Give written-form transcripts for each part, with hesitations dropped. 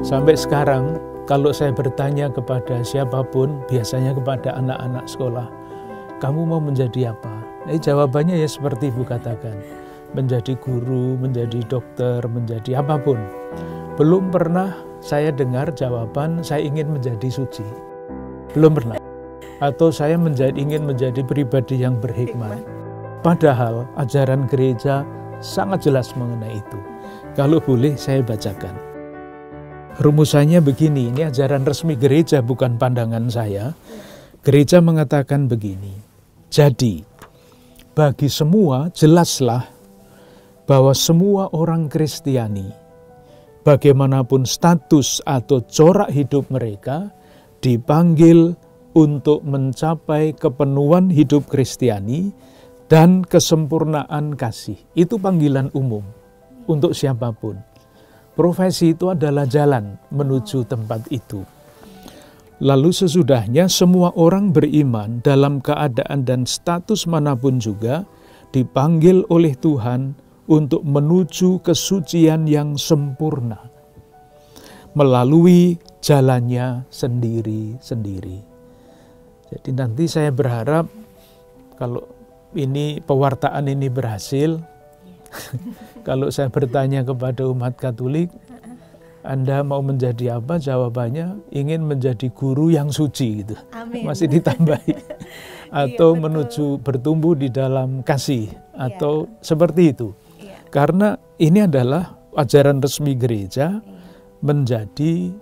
Sampai sekarang, kalau saya bertanya kepada siapapun, biasanya kepada anak-anak sekolah, kamu mau menjadi apa? Jawabannya ya seperti Ibu katakan, menjadi guru, menjadi dokter, menjadi apapun. Belum pernah saya dengar jawaban, saya ingin menjadi suci. Belum pernah. Atau saya ingin menjadi pribadi yang berhikmat. Padahal ajaran gereja sangat jelas mengenai itu. Kalau boleh saya bacakan. Rumusannya begini, ini ajaran resmi gereja, bukan pandangan saya. Gereja mengatakan begini, jadi bagi semua jelaslah bahwa semua orang Kristiani, bagaimanapun status atau corak hidup mereka, dipanggil untuk mencapai kepenuhan hidup Kristiani dan kesempurnaan kasih. Itu panggilan umum untuk siapapun. Profesi itu adalah jalan menuju tempat itu. Lalu sesudahnya semua orang beriman dalam keadaan dan status manapun juga dipanggil oleh Tuhan untuk menuju kesucian yang sempurna melalui jalannya sendiri-sendiri. Jadi nanti saya berharap kalau ini pewartaan ini berhasil, kalau saya bertanya kepada umat Katolik, Anda mau menjadi apa? Jawabannya ingin menjadi guru yang suci gitu. Amin. Masih ditambahi. Atau menuju bertumbuh di dalam kasih atau seperti itu. Karena ini adalah ajaran resmi gereja, menjadi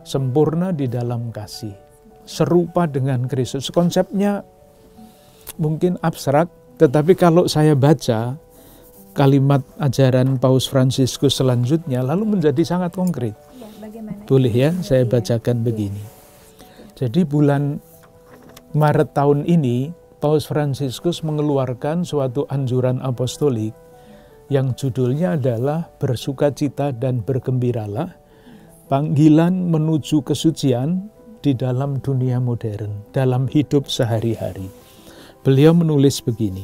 sempurna di dalam kasih, serupa dengan Kristus. Konsepnya mungkin abstrak, tetapi kalau saya baca kalimat ajaran Paus Fransiskus selanjutnya lalu menjadi sangat konkret. Ya, boleh ya, saya bacakan begini. Jadi bulan Maret tahun ini Paus Fransiskus mengeluarkan suatu anjuran apostolik yang judulnya adalah bersukacita dan bergembiralah, panggilan menuju kesucian di dalam dunia modern, dalam hidup sehari-hari. Beliau menulis begini,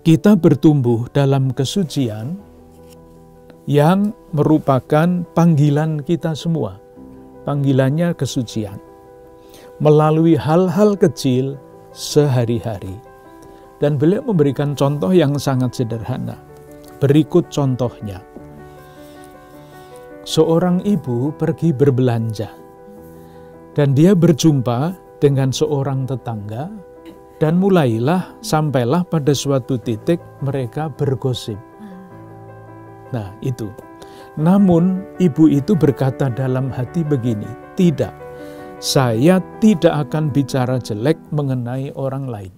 kita bertumbuh dalam kesucian yang merupakan panggilan kita semua. Panggilannya kesucian. Melalui hal-hal kecil sehari-hari. Dan beliau memberikan contoh yang sangat sederhana. Berikut contohnya. Seorang ibu pergi berbelanja. Dan dia berjumpa dengan seorang tetangga. Dan sampailah pada suatu titik mereka bergosip. Nah itu. Namun ibu itu berkata dalam hati begini, tidak, saya tidak akan bicara jelek mengenai orang lain.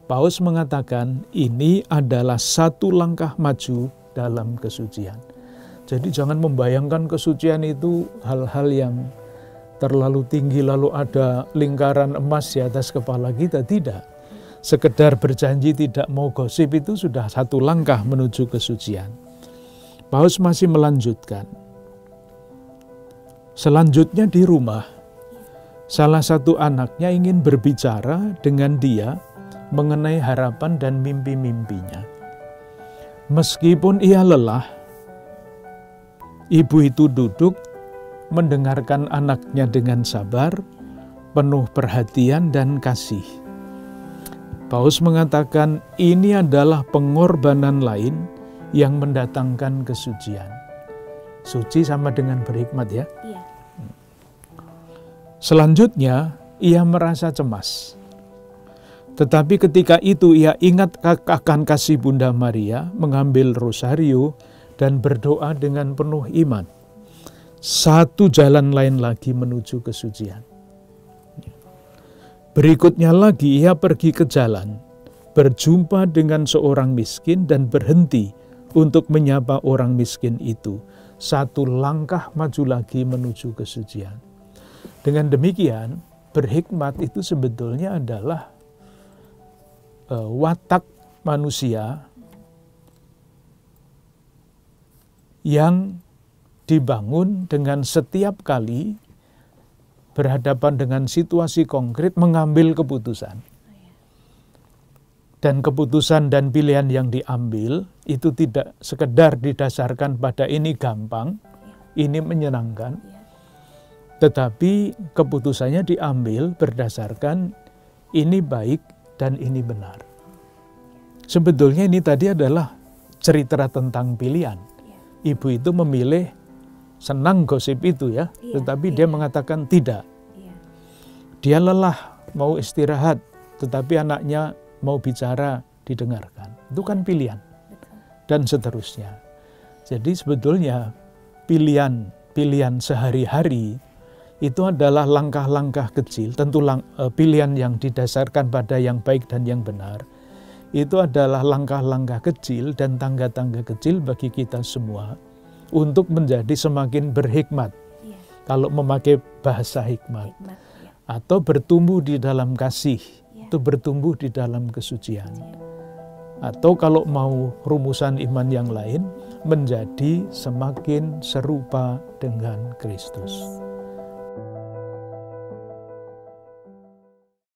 Paus mengatakan ini adalah satu langkah maju dalam kesucian. Jadi jangan membayangkan kesucian itu hal-hal yang terlalu tinggi lalu ada lingkaran emas di atas kepala kita, tidak. Sekedar berjanji tidak mau gosip itu sudah satu langkah menuju kesucian. Paus masih melanjutkan. Selanjutnya di rumah, salah satu anaknya ingin berbicara dengan dia mengenai harapan dan mimpi-mimpinya. Meskipun ia lelah, ibu itu duduk mendengarkan anaknya dengan sabar, penuh perhatian dan kasih. Paus mengatakan ini adalah pengorbanan lain yang mendatangkan kesucian. Suci sama dengan berhikmat ya. Iya. Selanjutnya, ia merasa cemas. Tetapi ketika itu ia ingat akan kasih Bunda Maria, mengambil rosario dan berdoa dengan penuh iman. Satu jalan lain lagi menuju kesucian. Berikutnya lagi ia pergi ke jalan, berjumpa dengan seorang miskin dan berhenti untuk menyapa orang miskin itu. Satu langkah maju lagi menuju kesucian. Dengan demikian, berhikmat itu sebetulnya adalah watak manusia yang dibangun dengan setiap kali berhadapan dengan situasi konkret mengambil keputusan. Dan keputusan dan pilihan yang diambil itu tidak sekedar didasarkan pada ini gampang, ini menyenangkan, tetapi keputusannya diambil berdasarkan ini baik dan ini benar. Sebetulnya ini tadi adalah cerita tentang pilihan. Ibu itu memilih senang gosip itu ya, tetapi dia mengatakan tidak. Dia lelah, mau istirahat, tetapi anaknya mau bicara, didengarkan. Itu kan pilihan. Dan seterusnya. Jadi sebetulnya pilihan sehari-hari itu adalah langkah-langkah kecil, tentu pilihan yang didasarkan pada yang baik dan yang benar. Itu adalah langkah-langkah kecil dan tangga-tangga kecil bagi kita semua untuk menjadi semakin berhikmat. Kalau memakai bahasa hikmat. Atau bertumbuh di dalam kasih. Itu bertumbuh di dalam kesucian. Atau kalau mau rumusan iman yang lain, menjadi semakin serupa dengan Kristus.